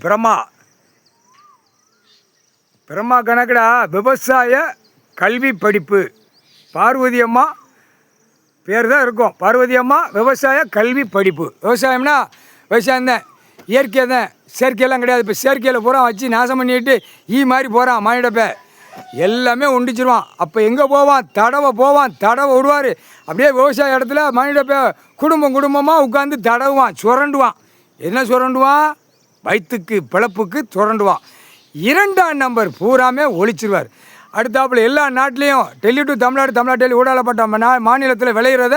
பிரம்மா பிரம்மா கணக்குடா விவசாய கல்வி படிப்பு. பார்வதி அம்மா பேர் தான் இருக்கும். பார்வதி அம்மா விவசாய கல்வி படிப்பு. விவசாயம்னா விவசாயம்தான், இயற்கை தான், செயற்கையெல்லாம் கிடையாது. இப்போ செயற்கையில் பூரா வச்சு நாசம் பண்ணிட்டு மாதிரி போகிறான் மானிடப்ப எல்லாமே உண்டிச்சிருவான். அப்போ எங்கே போவான்? தடவை விடுவார். அப்படியே விவசாய இடத்துல மானிடப்ப குடும்பமாக உட்காந்து தடவுவான், சுரண்டுவான். என்ன சுரண்டுவான்? வயிற்றுக்கு பிழப்புக்கு சுரண்டுவான். 2ஆம் நம்பர் பூராமே ஒழிச்சிருவார். அடுத்தாப்புல எல்லா நாட்டிலையும் டெல்லி டு தமிழ்நாடு ஊடாலப்பட்ட மாநிலத்தில் விளையிறத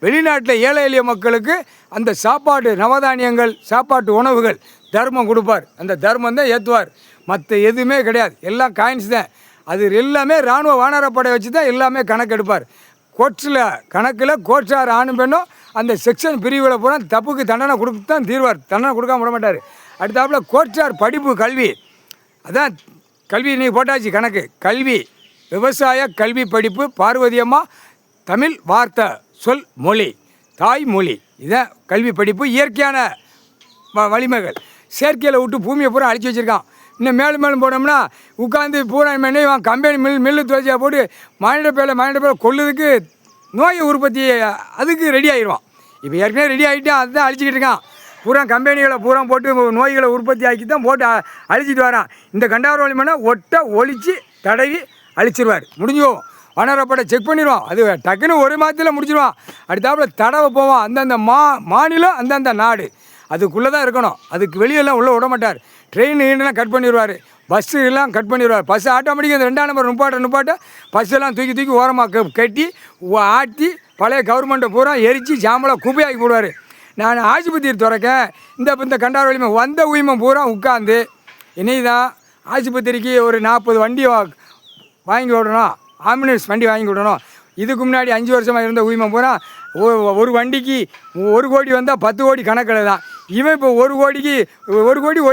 வெளிநாட்டில் ஏழை எளிய மக்களுக்கு அந்த சாப்பாடு நவதானியங்கள் சாப்பாட்டு உணவுகள் தர்மம் கொடுப்பார். அந்த தர்மம் தான் ஏற்றுவார். மற்ற எதுவுமே கிடையாது, எல்லாம் காயின்ஸ் தான். அது எல்லாமே இராணுவ வானரப்படை வச்சு தான் எல்லாமே கணக்கெடுப்பார். கணக்கில் கோட்ஸார் ஆணும் பெண்ணும் அந்த செக்ஷன் பிரிவில் பூரா தப்புக்கு தண்டனை கொடுத்து தான் தீர்வார். தண்டனை கொடுக்காம விட மாட்டார். அடுத்தாப்புல கோட்ஸார் படிப்பு கல்வி, அதான் கல்வி நீங்கள் போட்டாச்சு கணக்கு. கல்வி விவசாய கல்வி படிப்பு. பார்வதி அம்மா தமிழ் வார்த்தை சொல் மொழி தாய்மொழி, இதான் கல்வி படிப்பு. இயற்கையான வலிமைகள் செயற்கையில் விட்டு பூமியை பூரா அழிச்சு வச்சுருக்கான். இன்னும் மேலும் போனோம்னா உட்காந்து பூரா மென்னைவான் கம்பெனி மில்லு துவச்சியாக போட்டு மானிட பேரை கொள்ளுறதுக்கு நோய் உற்பத்தி அதுக்கு ரெடி ஆகிடுவான். இப்போ ஏற்கனவே ரெடி ஆகிட்டான், அதுதான் அழிச்சிக்கிட்டு இருக்கான். பூரா கம்பெனிகளை பூரா போட்டு நோய்களை உற்பத்தி ஆக்கி தான் போட்டு அழிச்சிட்டு வரான். இந்த கண்டார வலிமைனா ஒழித்து தடவி அழிச்சிருவார். முடிஞ்சுவோம். வனரப்படை செக் பண்ணிடுவான். அது டக்குன்னு ஒரு மாதத்தில் முடிச்சிடுவான். அடுத்தாப்புல தடவை போவான். அந்தந்த மாநிலம் அந்தந்த நாடு அதுக்குள்ளே தான் இருக்கணும். அதுக்கு வெளியெல்லாம் உள்ளே விட மாட்டார். ட்ரெயின்லாம் கட் பண்ணிடுவார். பஸ்ஸு எல்லாம் கட் பண்ணிடுவார். பஸ்ஸு ஆட்டோமேட்டிக்காக அந்த 2ஆம் நம்பர் நுப்பாட்ட பஸ்ஸெல்லாம் தூக்கி ஓரமாக கட்டி ஆட்டி பழைய கவர்மெண்ட்டை பூரா எரித்து சாம்பலாக குப்பையாக்கி போடுவார். நான் ஆஸ்பத்திரி துறக்க இந்த கண்டார வலிமை வந்த உயிமம் பூரா உட்காந்து இனிதான் ஆஸ்பத்திரிக்கு ஒரு 40 வண்டி வாங்கி விடணும், ஆம்புலன்ஸ் வண்டி வாங்கி விடணும். இதுக்கு முன்னாடி 5 வருஷமாக இருந்த உரிமம் பூரா ஒரு வண்டிக்கு 1 கோடி வந்தால் 10 கோடி கணக்கில் தான். இவன் இப்போ 1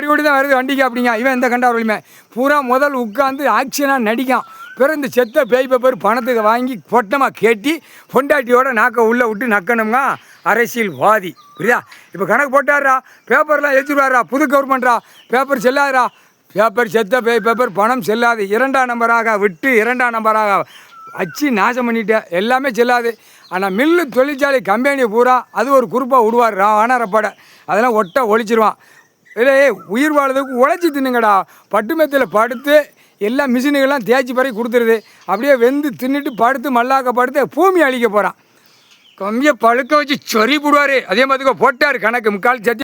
கோடி தான் வருது வண்டிக்கு அப்படிங்க. இவன் இந்த கண்டார வலிமை பூரா முதல் உட்காந்து ஆக்ஷனாக நடிக்கான். பிறகு இந்த செத்த பேய் பேப்பர் பணத்துக்கு வாங்கி பொட்டமாக கேட்டி பொண்டாட்டியோட நாக்கை உள்ளே விட்டு நக்கணுங்க அரசியல்வாதி. புரியுதா? இப்போ கணக்கு போட்டாரா, பேப்பர்லாம் எழுதிடுவாரா, புது கவர்மெண்ட்ரா, பேப்பர் செல்லாதரா. பேப்பர் செத்த பேப்பர் பணம் செல்லாது. 2ஆம் நம்பராக விட்டு 2ஆம் நம்பராக வச்சு நாசம் பண்ணிட்டேன். எல்லாமே செல்லாது. ஆனால் மில்லு தொழிற்சாலை கம்பெனி பூரா அது ஒரு குறிப்பாக விடுவார் வானரப்படை. அதெல்லாம் ஒழிச்சிருவான். இல்லை உயிர் வாழ்றதுக்கு உழைச்சி தின்னுங்கடா. பட்டு மெத்தில் படுத்து எல்லா மிஷினுகள்லாம் தேய்ச்சி பிறகு கொடுத்துருது. அப்படியே வெந்து தின்னுட்டு படுத்து மல்லாக்க படுத்து பூமி அழிக்க போகிறான். கம்மியை பழுக்க வச்சு சொறி போடுவார். அதே மாதிரி போட்டார் கணக்கு 3/4 சத்தி